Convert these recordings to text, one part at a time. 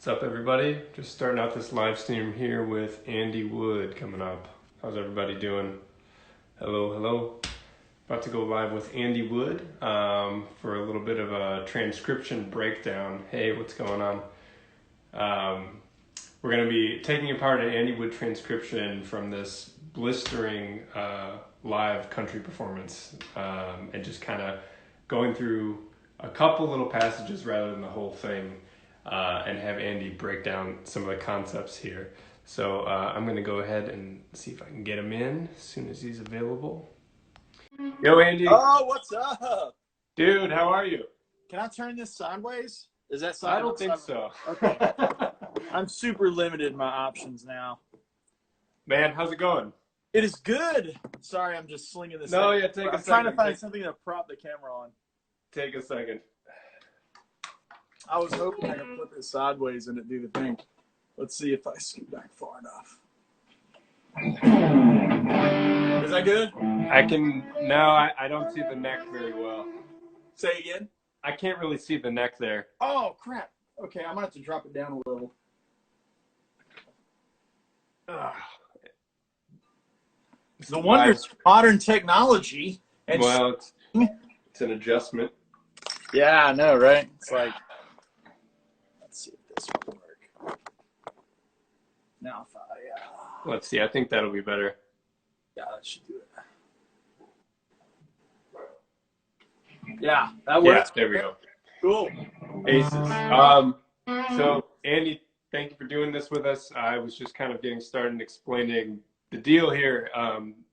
What's up, everybody? Just starting out this live stream here with Andy Wood coming up. How's everybody doing? Hello, hello. About to go live with Andy Wood for a little bit of a transcription breakdown. Hey, what's going on? We're going to be taking apart an Andy Wood transcription from this blistering live country performance and just kind of going through a couple little passages rather than the whole thing. And have Andy break down some of the concepts here. So I'm going to go ahead and see if I can get him in as soon as he's available. Yo, Andy. Oh, what's up? Dude, how are you? Can I turn this sideways? Is that sideways? I don't think so. Okay. I'm super limited in my options now. Man, how's it going? It is good. Sorry, I'm just slinging this. No, yeah, take a second. I'm trying to find something to prop the camera on. Take a second. I was hoping I could flip it sideways and it do the thing. Let's see if I scoot back far enough. Is that good? I can, no, I don't see the neck very well. Say again? I can't really see the neck there. Oh, crap. Okay, I'm going to have to drop it down a little. The wonders of modern technology. And well, it's an adjustment. Yeah, I know, right? It's like, let's see if this will work. Now, if I, let's see, I think that'll be better. Yeah, that should do it. Yeah, that works. Yeah, there we go. Cool. Aces. So, Andy, thank you for doing this with us. I was just kind of getting started and explaining the deal here.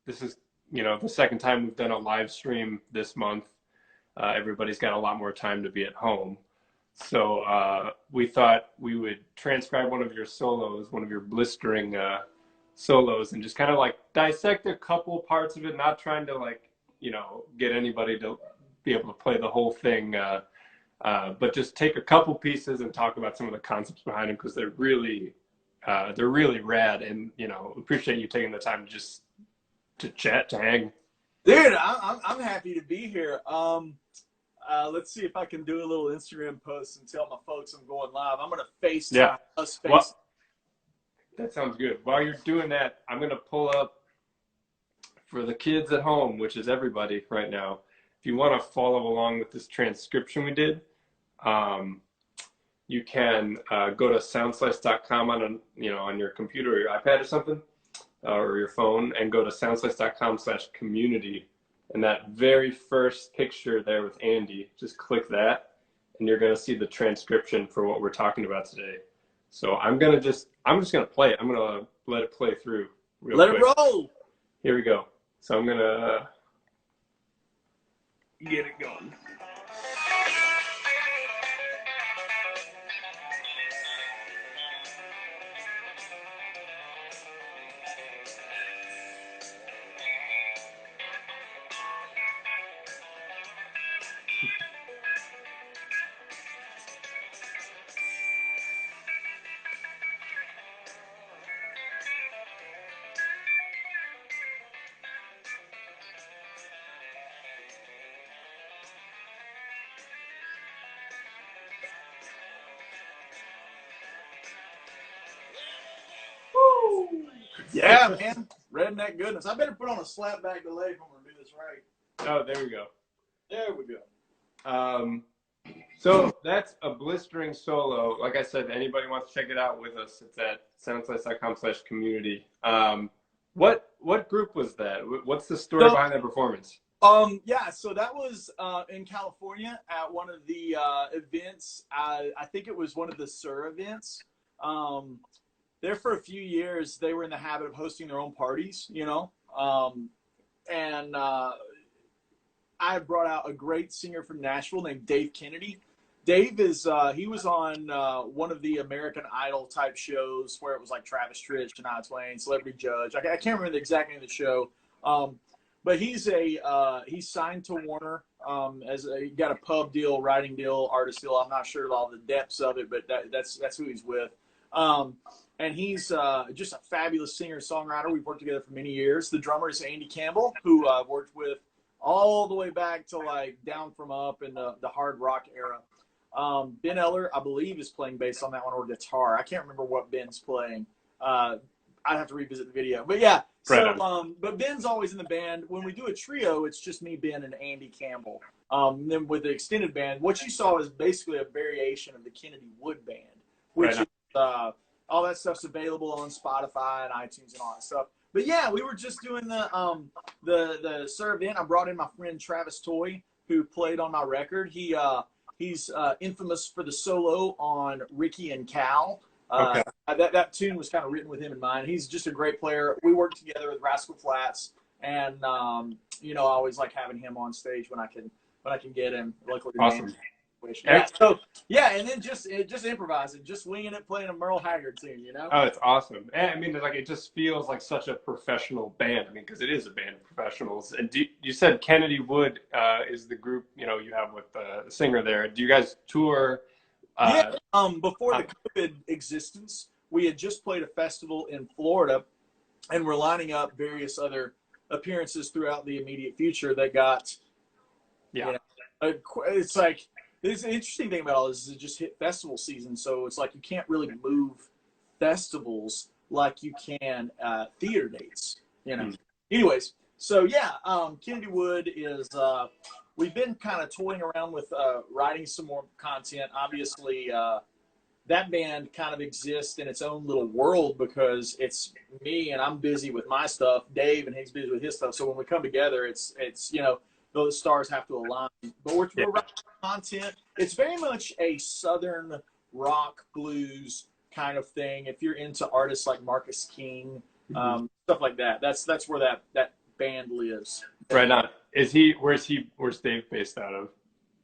This is, the second time we've done a live stream this month. Everybody's got a lot more time to be at home. So we thought we would transcribe one of your solos, one of your blistering solos, and just kind of like dissect a couple parts of it, not trying to get anybody to be able to play the whole thing, but just take a couple pieces and talk about some of the concepts behind them, because they're really rad, and appreciate you taking the time to chat, to hang. Dude, I'm happy to be here. Let's see if I can do a little Instagram post and tell my folks I'm going live. I'm going to FaceTime us. That sounds good. While you're doing that, I'm going to pull up for the kids at home, which is everybody right now. If you want to follow along with this transcription we did, you can go to soundslice.com on your computer or your iPad or something, or your phone, and go to soundslice.com/community. And that very first picture there with Andy, just click that, and you're going to see the transcription for what we're talking about today. So I'm just going to play it. I'm going to let it play through real quick. Let it roll. Here we go. So I'm going to get it going. Yeah, man. Redneck goodness. I better put on a slapback delay if I'm going to do this right. Oh, there we go. There we go. So that's a blistering solo. Like I said, anybody wants to check it out with us, it's at soundslice.com/community. What group was that? What's the story behind that performance? Yeah, so that was in California at one of the events. I think it was one of the SUR events. There for a few years, they were in the habit of hosting their own parties, and I brought out a great singer from Nashville named Dave Kennedy. Dave is, he was on one of the American Idol type shows where it was like Travis Tritt, Shania Twain, Celebrity Judge. I can't remember the exact name of the show. But he's signed to Warner he got a pub deal, writing deal, artist deal. I'm not sure all the depths of it, but that's who he's with. And he's just a fabulous singer-songwriter. We've worked together for many years. The drummer is Andy Campbell, who I've worked with all the way back to like Down From Up and the hard rock era. Ben Eller, I believe, is playing bass on that one, or guitar. I can't remember what Ben's playing. I'd have to revisit the video. But yeah, so but Ben's always in the band. When we do a trio, it's just me, Ben, and Andy Campbell. Then with the extended band, what you saw is basically a variation of the Kennedy Wood Band, which is all that stuff's available on Spotify and iTunes and all that stuff. But yeah, we were just doing the serve in. I brought in my friend Travis Toy, who played on my record. He's infamous for the solo on Ricky and Cal. That tune was kind of written with him in mind. He's just a great player. We worked together with Rascal Flatts, and I always like having him on stage when I can get him. Luckily, awesome. Yeah. So yeah, and then just improvising, just winging it, playing a Merle Haggard tune. Oh, it's awesome. And I mean, like, it just feels like such a professional band. I mean, because it is a band of professionals. And you said Kennedy Wood is the group you have with the singer there. Do you guys tour? Yeah. Before the COVID existence, we had just played a festival in Florida, and we're lining up various other appearances throughout the immediate future that got. Yeah. It's like. The interesting thing about all this is it just hit festival season, so it's like you can't really move festivals like you can theater dates, Anyways, so yeah, Kennedy Wood is we've been kind of toying around with writing some more content. Obviously, that band kind of exists in its own little world because it's me and I'm busy with my stuff, Dave, and he's busy with his stuff. So when we come together, it's those stars have to align. But we're writing content. It's very much a Southern rock blues kind of thing. If you're into artists like Marcus King, stuff like that, that's where that band lives. Right on. Where's Dave based out of?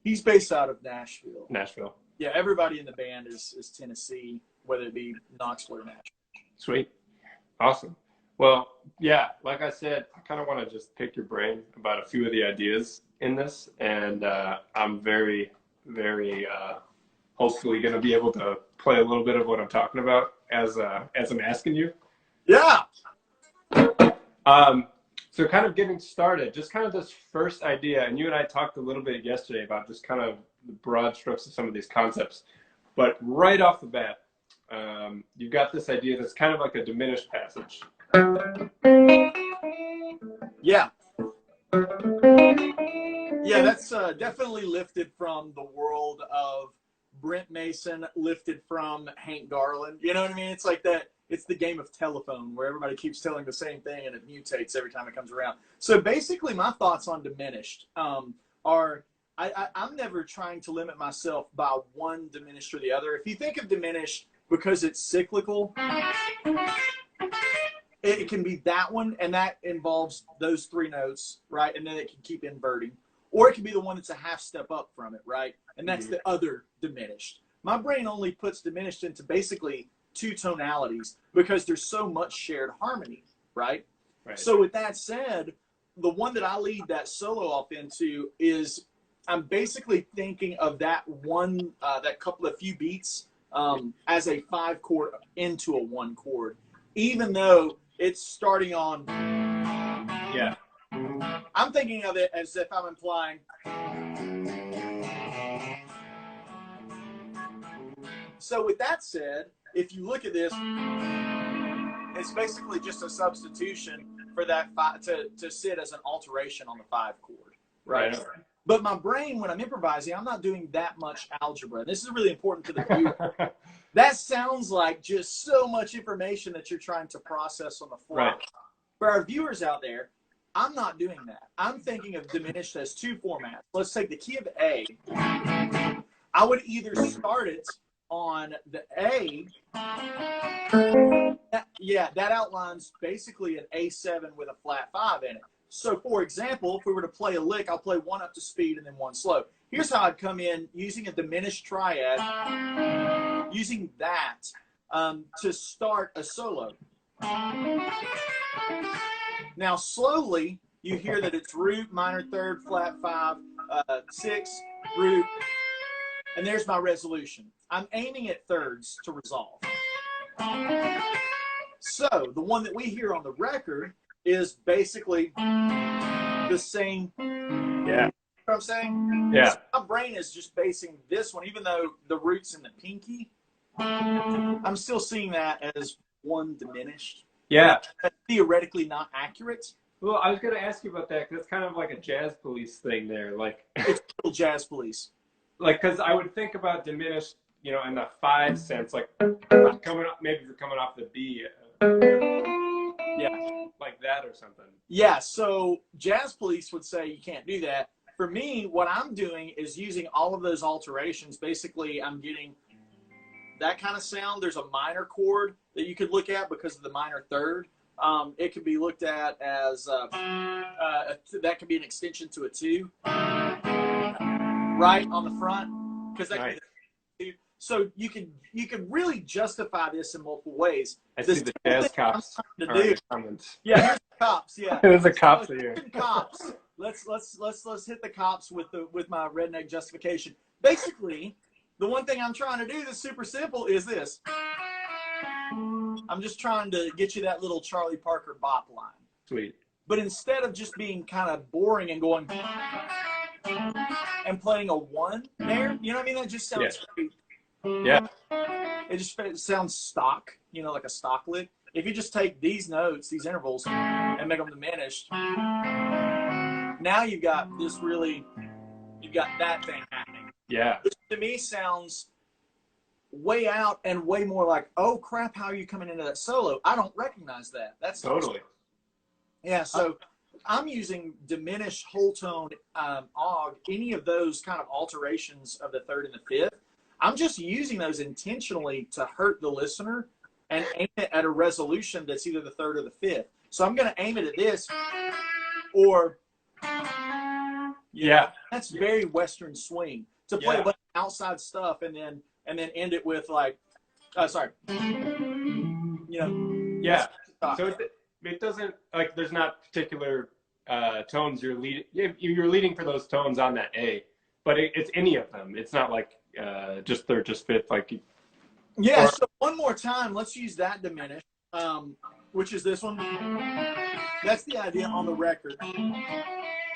He's based out of Nashville. Nashville. Yeah, everybody in the band is Tennessee, whether it be Knoxville or Nashville. Sweet. Awesome. Well, yeah, like I said, I kind of want to just pick your brain about a few of the ideas in this, and I'm very, very hopefully going to be able to play a little bit of what I'm talking about as I'm asking you. Yeah. So kind of getting started, just kind of this first idea, and you and I talked a little bit yesterday about just kind of the broad strokes of some of these concepts, but right off the bat, you've got this idea that's kind of like a diminished passage. Yeah. Yeah, that's definitely lifted from the world of Brent Mason, lifted from Hank Garland. You know what I mean? It's like that. It's the game of telephone where everybody keeps telling the same thing and it mutates every time it comes around. So basically my thoughts on Diminished are I'm never trying to limit myself by one diminished or the other. If you think of Diminished because it's cyclical, it can be that one, and that involves those three notes, right? And then it can keep inverting. Or it can be the one that's a half step up from it, right? And that's the other diminished. My brain only puts diminished into basically two tonalities because there's so much shared harmony, right? So with that said, the one that I lead that solo off into is I'm basically thinking of that one, that couple of few beats as a 5-chord into a 1-chord, even though it's starting on. Yeah. I'm thinking of it as if I'm implying. So with that said, if you look at this, it's basically just a substitution for that to sit as an alteration on the 5-chord, right? But my brain, when I'm improvising, I'm not doing that much algebra. This is really important to the viewer. That sounds like just so much information that you're trying to process on the fly. Right. For our viewers out there, I'm not doing that. I'm thinking of diminished as two formats. Let's take the key of A. I would either start it on the A. That outlines basically an A7 with a flat 5 in it. So, for example, if we were to play a lick, I'll play one up to speed and then one slow. Here's how I'd come in using a diminished triad, using that to start a solo. Now, slowly, you hear that it's root, minor third, flat 5, 6, root, and there's my resolution. I'm aiming at thirds to resolve. So, the one that we hear on the record is basically the same. Yeah. what I'm saying? Yeah. So my brain is just basing this one, even though the root's in the pinky, I'm still seeing that as one diminished. Yeah. That's theoretically not accurate. Well, I was going to ask you about that because it's kind of like a jazz police thing there. It's still jazz police. Because I would think about diminished, in the 5 sense, like coming up, maybe coming off the B. Yeah. Like that or something. Yeah, so jazz police would say you can't do that. For me, what I'm doing is using all of those alterations. Basically, I'm getting that kind of sound. There's a minor chord that you could look at because of the minor third. It could be looked at as that could be an extension to a 2, right on the front, because that could be the 2. So you can really justify this in multiple ways. I see the jazz cops to do. Yeah, here's the cops. Yeah, there's the cops here. Cops. Let's hit the cops with my redneck justification. Basically, the one thing I'm trying to do that's super simple is this. I'm just trying to get you that little Charlie Parker bop line. Sweet. But instead of just being kind of boring and going and playing a 1 there, you know what I mean? That just sounds great. Yeah. It just sounds stock, like a stock lick. If you just take these notes, these intervals, and make them diminished, now you've got that thing happening. Yeah. Which to me sounds way out and way more like, oh crap, how are you coming into that solo? I don't recognize that. That's totally. Yeah, so I'm using diminished, whole tone, og, any of those kind of alterations of the 3rd and the 5th. I'm just using those intentionally to hurt the listener and aim it at a resolution that's either the 3rd or the 5th. So I'm going to aim it at this, or that's very Western swing to play a bunch of outside stuff and then end it with like, sorry, Yeah. So it doesn't, like, there's not particular tones you're leading. You're leading for those tones on that A, but it's any of them. It's not like just 3rd, just 5th. Like. Yeah. So one more time, let's use that diminished, which is this one. That's the idea on the record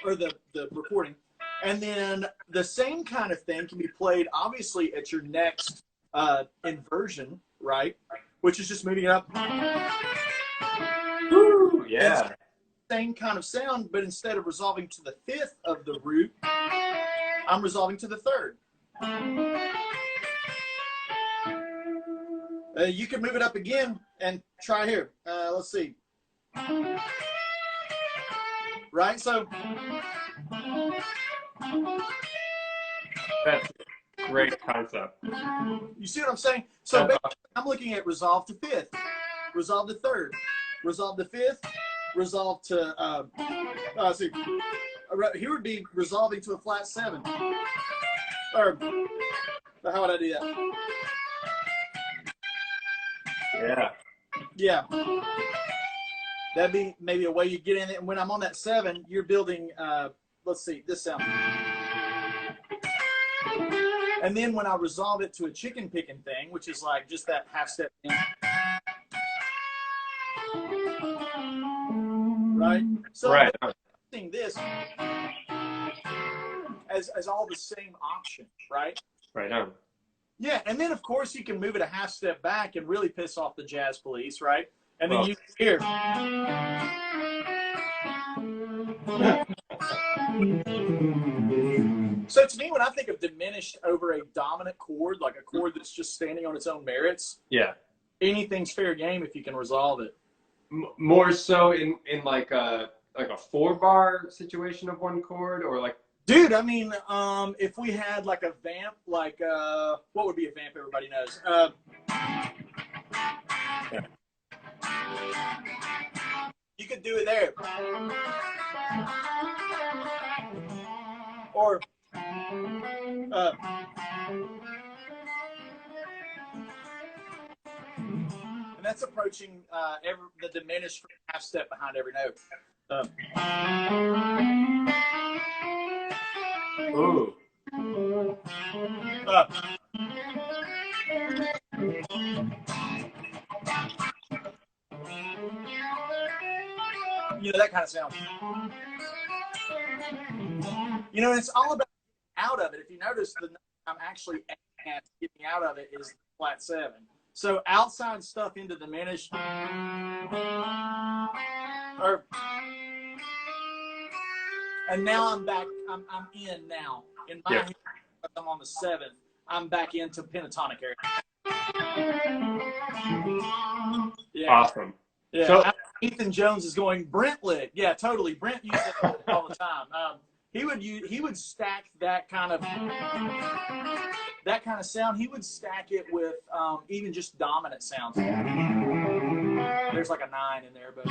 or the recording. And then the same kind of thing can be played, obviously, at your next inversion, right? Which is just moving it up. Woo, yeah. Same kind of sound, but instead of resolving to the 5th of the root, I'm resolving to the 3rd. You can move it up again and try here. Let's see. Right? So. That's a great concept. You see what I'm saying? So basically, I'm looking at resolve to 5th, resolve to 3rd, resolve to 5th, resolve to, see, here would be resolving to a flat 7. Or, how would I do that? Yeah. Yeah. That'd be maybe a way you get in it. And when I'm on that 7, you're building, let's see, this sound. And then when I resolve it to a chicken picking thing, which is like just that half step in. Right? So right. I'm using this as all the same option, right? Right on. Yeah, and then of course you can move it a half step back and really piss off the jazz police, right? And then you here. So to me, when I think of diminished over a dominant chord, like a chord that's just standing on its own merits, anything's fair game if you can resolve it. More so in like a 4-bar situation of one chord, or like. Dude, I mean, if we had like a vamp, like what would be a vamp? Everybody knows. You could do it there, or. And that's approaching the diminished half step behind every note. Ooh. You know, that kind of sound. You know, it's all about out of it. If you notice, the note I'm actually aiming at getting out of it is flat 7. So outside stuff into diminished, or, and now I'm back. I'm in now in my head. I'm on the 7th. I'm back into pentatonic area. Yeah. Awesome. Yeah. So Ethan Jones is going Brent lit. Yeah, totally. Brent used it all the time. He would stack that kind of sound. He would stack it with even just dominant sounds. There's like a 9 in there, but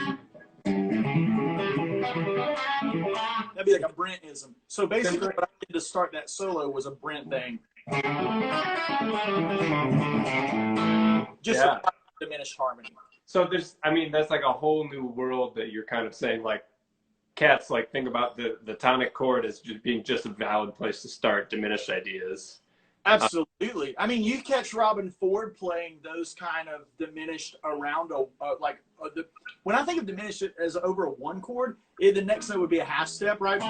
that'd be like a Brentism. So basically, what I did to start that solo was a Brent thing. Just a diminished harmony. So there's, I mean, that's like a whole new world that you're kind of saying, like, cats like think about the tonic chord as just being just a valid place to start diminished ideas. Absolutely. I mean, you catch Robin Ford playing those kind of diminished around when I think of diminished as over a 1 chord, the next note would be a half step, right?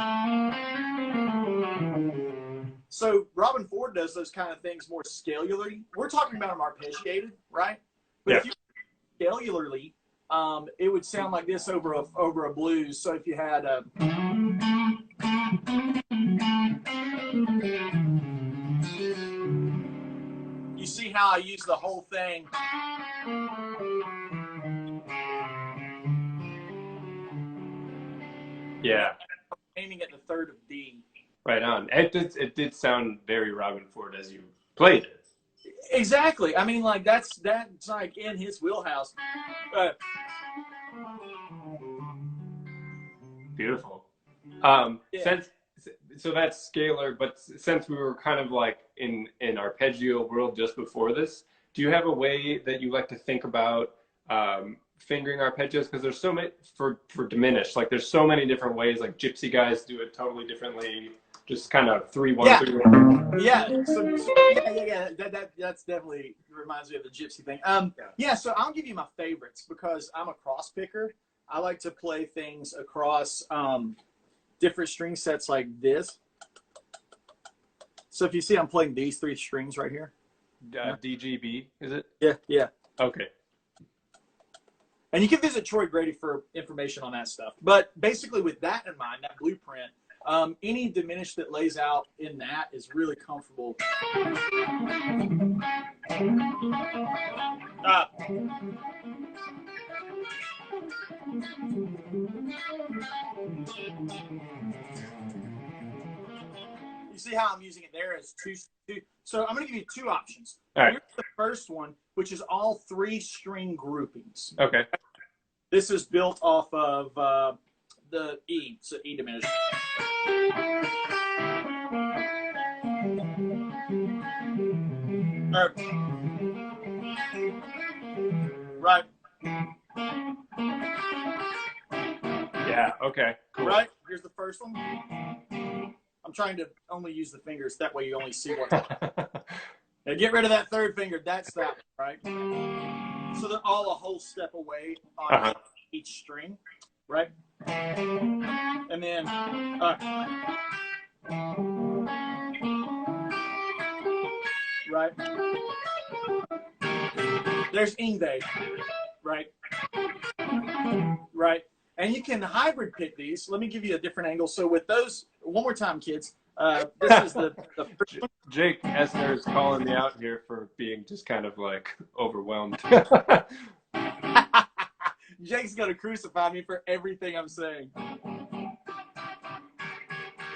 So Robin Ford does those kind of things more scalarly. We're talking about them arpeggiated, right? But if you scalarly, it would sound like this over a blues. So if you had a you see how I use the whole thing. Yeah. Aiming at the 3rd of D. Right on. It did sound very Robin Ford as you played it. Exactly. I mean, like that's like in his wheelhouse. Beautiful. So that's scalar, but since we were kind of like in arpeggio world just before this, do you have a way that you like to think about fingering arpeggios? Because there's so many for diminished. Like there's so many different ways. Like gypsy guys do it totally differently. Just kind of 3-1, 3-1. Yeah. That's definitely reminds me of the gypsy thing. So I'll give you my favorites because I'm a cross picker. I like to play things across different string sets like this. So if you see, I'm playing these 3 strings right here. DGB, is it? Yeah. Okay. And you can visit Troy Grady for information on that stuff. But basically with that in mind, that blueprint, any diminished that lays out in that is really comfortable. You see how I'm using it there as two. So I'm going to give you 2 options. All right. Here's the first one, which is all 3 string groupings. Okay. This is built off of the E, so E diminished. Right. Yeah, okay. Cool. Right? Here's the first one. I'm trying to only use the fingers. That way you only see what's Now get rid of that 3rd finger. That's that one, right? So they're all a whole step away on each string, right? And then right? There's Ingve, right? Right. And you can hybrid pick these. Let me give you a different angle. So with those, one more time, kids. This is the Jake Essner is calling me out here for being just kind of like overwhelmed. Jake's gonna crucify me for everything I'm saying.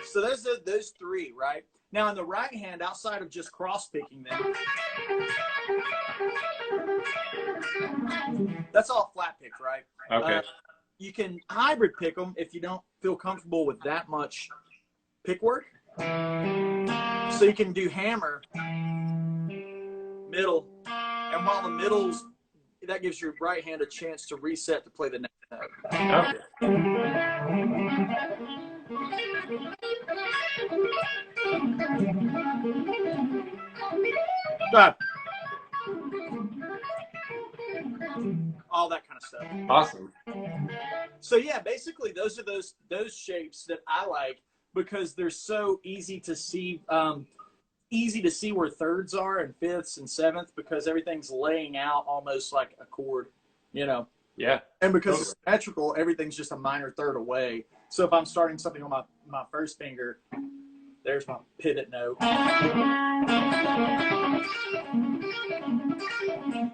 So there's those 3, right? Now on the right hand, outside of just cross picking them, that's all flat picked, right? Okay. You can hybrid pick them if you don't feel comfortable with that much pick work. So you can do hammer, middle, and while the middle's, that gives your right hand a chance to reset to play the next note. Okay. All that kind of stuff. Awesome. So yeah, basically those are those shapes that I like. because they're so easy to see. Where thirds are and fifths and sevenths because everything's laying out almost like a chord, you know. Yeah. And because Totally. it's symmetrical, everything's just a minor third away. So if I'm starting something on my first finger, there's my pivot note.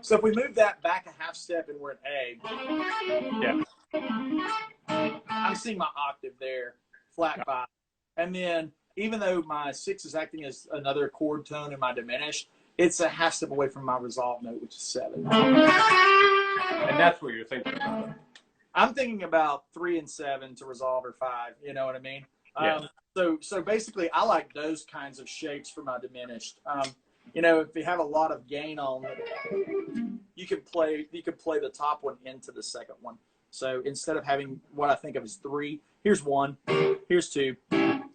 So if we move that back a half step and we're an A, Yeah. I'm seeing my octave there, flat 5. And then even though my 6 is acting as another chord tone in my diminished, it's a half step away from my resolve note, which is 7. And that's what you're thinking about. I'm thinking about 3 and 7 to resolve or 5. You know what I mean? Yeah. So basically, I like those kinds of shapes for my diminished. You know, if you have a lot of gain on, you could play the top one into the second one. So instead of having what I think of as 3, here's 1, here's 2,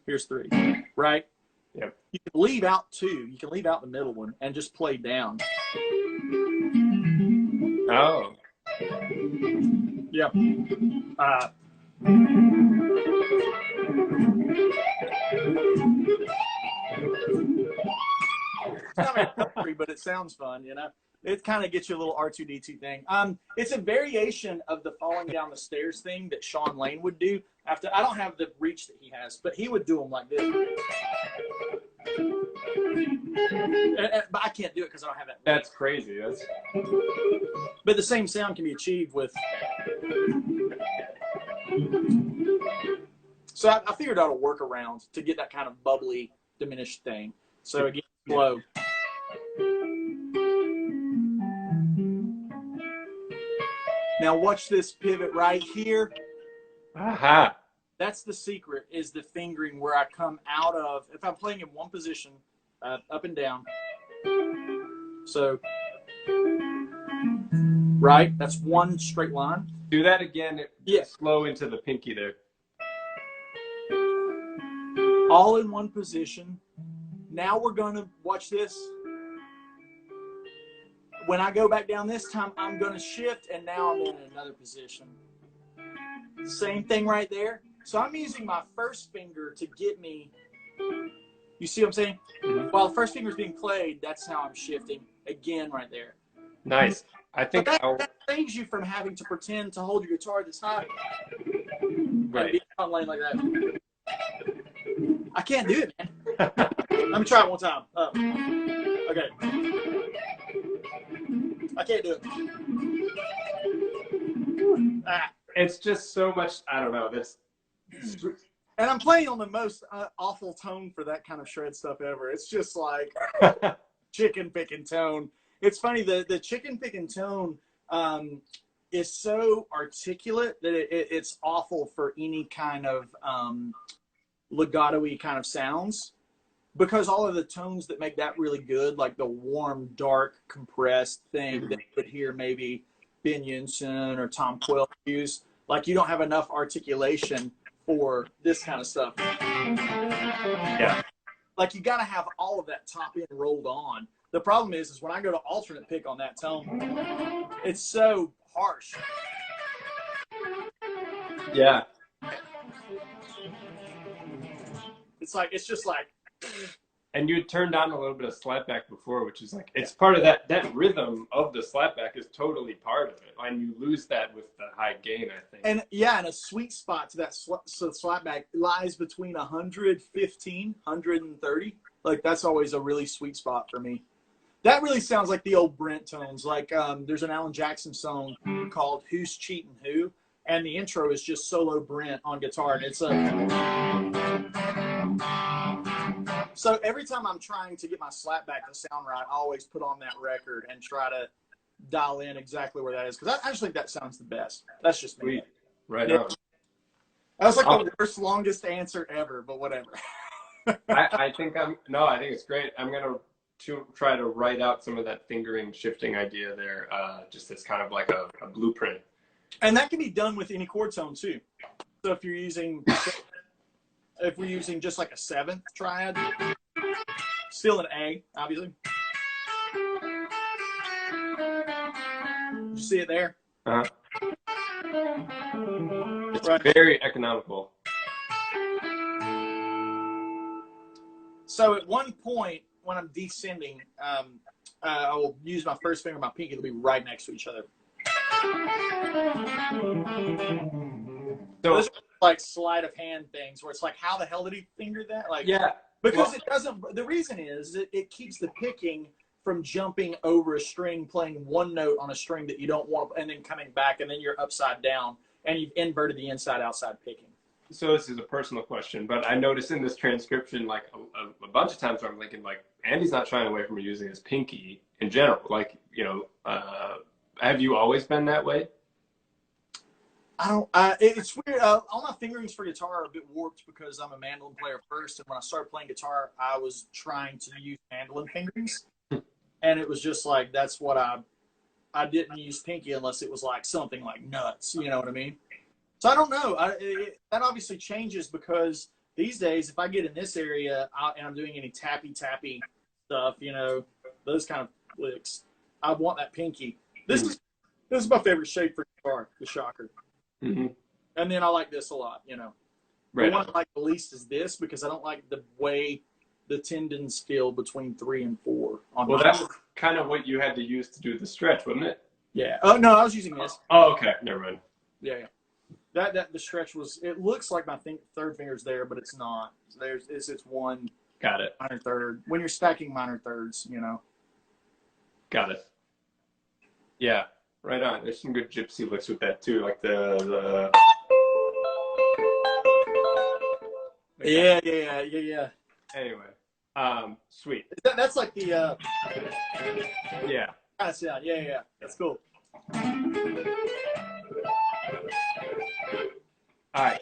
here's 3, right? Yep. You can leave out 2. You can leave out the middle one and just play down. Oh. Yeah. It's kind of country, but it sounds fun, you know. It kind of gets you a little R2D2 thing. It's a variation of the falling down the stairs thing that Sean Lane would do. After I don't have the reach that he has, but he would do them like this. But I can't do it because I don't have that. That's crazy. But the same sound can be achieved with. So I figured out a workaround to get that kind of bubbly, diminished thing. So again, slow. Now watch this pivot right here. Aha. That's the secret, is the fingering where I come out of, if I'm playing in one position, up and down. So, right, that's one straight line. Do that again. Yeah. Slow into the pinky there. All in one position. Now we're going to watch this. When I go back down this time, I'm going to shift, and now I'm in another position. Same thing right there. So I'm using my first finger to get me. You see what I'm saying? Mm-hmm. While the first finger is being played, that's how I'm shifting again right there. Nice. I think that saves you from having to pretend to hold your guitar this high. Right. And be on lane like that. I can't do it, man. Let me try it one time. Okay. I can't do it. It's just so much. I don't know. And I'm playing on the most awful tone for that kind of shred stuff ever. It's just like chicken picking tone. It's funny, the chicken picking tone is so articulate that it's awful for any kind of legato-y kind of sounds, because all of the tones that make that really good, like the warm, dark, compressed thing that you would hear maybe Ben Yunson or Tom Quill use, like you don't have enough articulation for this kind of stuff. Yeah. Like you got to have all of that top end rolled on. The problem is when I go to alternate pick on that tone, it's so harsh. Yeah. It's just like. And you had turned on a little bit of slapback before, which is like, it's part of that rhythm of the slapback is totally part of it. And you lose that with the high gain, I think. And yeah, and a sweet spot to that slapback lies between 115, 130. Like that's always a really sweet spot for me. That really sounds like the old Brent tones. Like there's an Alan Jackson song called "Who's Cheating Who," and the intro is just solo Brent on guitar, and it's So every time I'm trying to get my slapback to sound right, I always put on that record and try to dial in exactly where that is, because I just think that sounds the best. That's just me. Sweet. Right on. That was like the worst, longest answer ever, but whatever. I think it's great. I'm going to try to write out some of that fingering shifting idea there, just as kind of like a blueprint. And that can be done with any chord tone too. So if we're using just like a 7th triad, still an A, obviously. You see it there? Uh-huh. It's Right. very economical. So at one point when I'm descending, I will use my first finger and my pinky. They'll be right next to each other. So those are like sleight of hand things where it's like, how the hell did he finger that? Like, yeah, because well, it doesn't. The reason is it keeps the picking from jumping over a string, playing one note on a string that you don't want, and then coming back, and then you're upside down, and you've inverted the inside-outside picking. so this is a personal question, but I noticed in this transcription, like a bunch of times where I'm thinking, like, Andy's not shying away from using his pinky in general. Like, have you always been that way? I don't. It's weird. All my fingerings for guitar are a bit warped because I'm a mandolin player first, and when I started playing guitar, I was trying to use mandolin fingerings, and it was just like that's what I didn't use pinky unless it was like something like nuts. You know what I mean? So I don't know. That obviously changes because these days, if I get in this area and I'm doing any tappy stuff, those kind of licks, I want that pinky. This is my favorite shape for guitar, the shocker. Mm-hmm. And then I like this a lot. Right. The one I like the least is this because I don't like the way the tendons feel between 3 and 4. Well, that was kind of what you had to use to do the stretch, wasn't it? Yeah. Oh no, I was using this. Oh, okay. Never mind. Yeah. That the stretch was. It looks like my third finger's there, but it's not. It's one. Got it. Minor third. When you're stacking minor thirds, Got it. Yeah. Right on. There's some good gypsy licks with that too, like the. Yeah. Anyway, sweet. That's like the Yeah. kind of sound. Yeah. That's cool. All right.